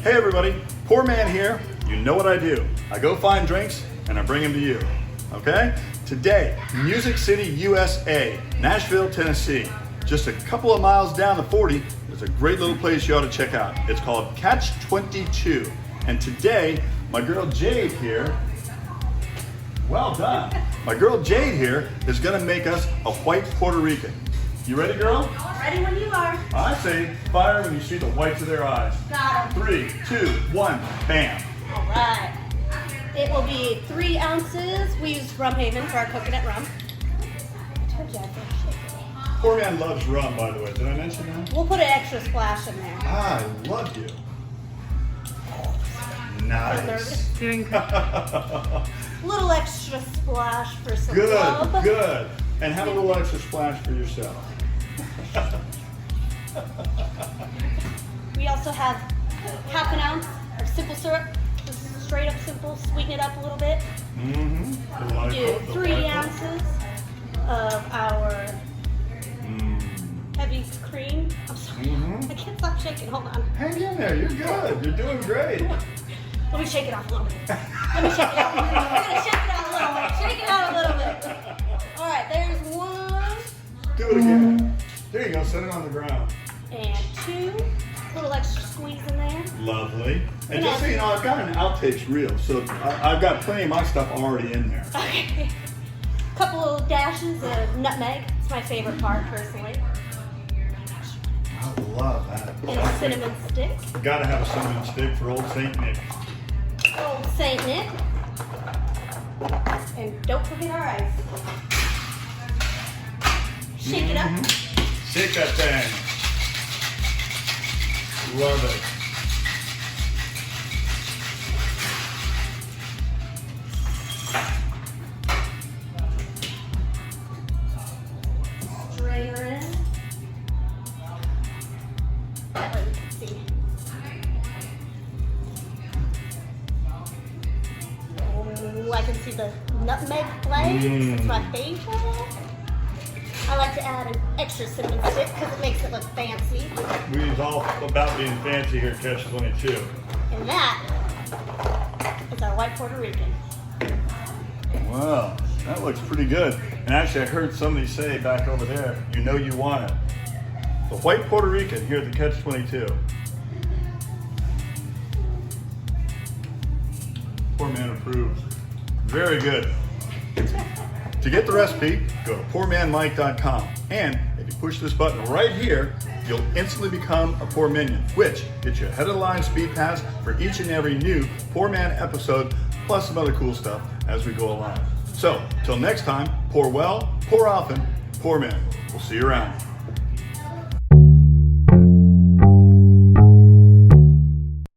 Hey everybody, PourMan here. You know what I do. I go find drinks and I bring them to you. Okay? Today, Music City, USA, Nashville, Tennessee. Just a couple of miles down the 40, there's a great little place you ought to check out. It's called Catch 22. And today, my girl Jade here, well done. My girl Jade here is gonna make us a white Puerto Rican. You ready, girl? Ready when you are. I say fire when you see the whites of their eyes. Got 'em. 3, 2, 1, bam. All right. It will be 3 ounces. We use RUMHAVEN for our coconut rum. I told you I'd shake it. PourMan loves rum, by the way. Did I mention that? We'll put an extra splash in there. I love you. I'm nervous. Nice. Doing good. Little extra splash for some Good, love. good. And have a little extra splash for yourself. We also have half an ounce of simple syrup. This is straight up simple. Sweeten it up a little bit. Mm-hmm. Do 3 ounces of our heavy cream. I'm sorry. I can't stop shaking. Hold on. Hang in there. You're good. You're doing great. Let me shake it off a little bit. Let me shake it off. I'm gonna shake it out a little bit. Shake it out a little bit. All right, there's 1 Do it again. There you go. Set it on the ground. and 2. Little extra squeeze in there. Lovely. And just so you know, I've got an outtakes reel, so I've got plenty of my stuff already in there. Okay. Couple of dashes of nutmeg. It's my favorite part, personally. I love that. And a cinnamon stick. Gotta have a cinnamon stick for old Saint Nick. Old Saint Nick. And don't forget our ice. Shake it up. Shake that thing. Love it. Strainer in. That way we can see. Oh, I can see the nutmeg flakes. It's my favorite. I like to add an extra cinnamon stick because it makes it look fancy. We're all about being fancy here at Catch 22. And that is our White Puerto Rican. Wow, that looks pretty good. And actually, I heard somebody say back over there, you know you want it. The White Puerto Rican here at the Catch 22. PourMan approves. Very good. To get the recipe, go to pourmanmike.com. And if you push this button right here, you'll instantly become a Pour Minion, which gets you ahead of the line speed pass for each and every new PourMan episode, plus some other cool stuff as we go along. So, till next time, pour well, pour often, PourMan. We'll see you around.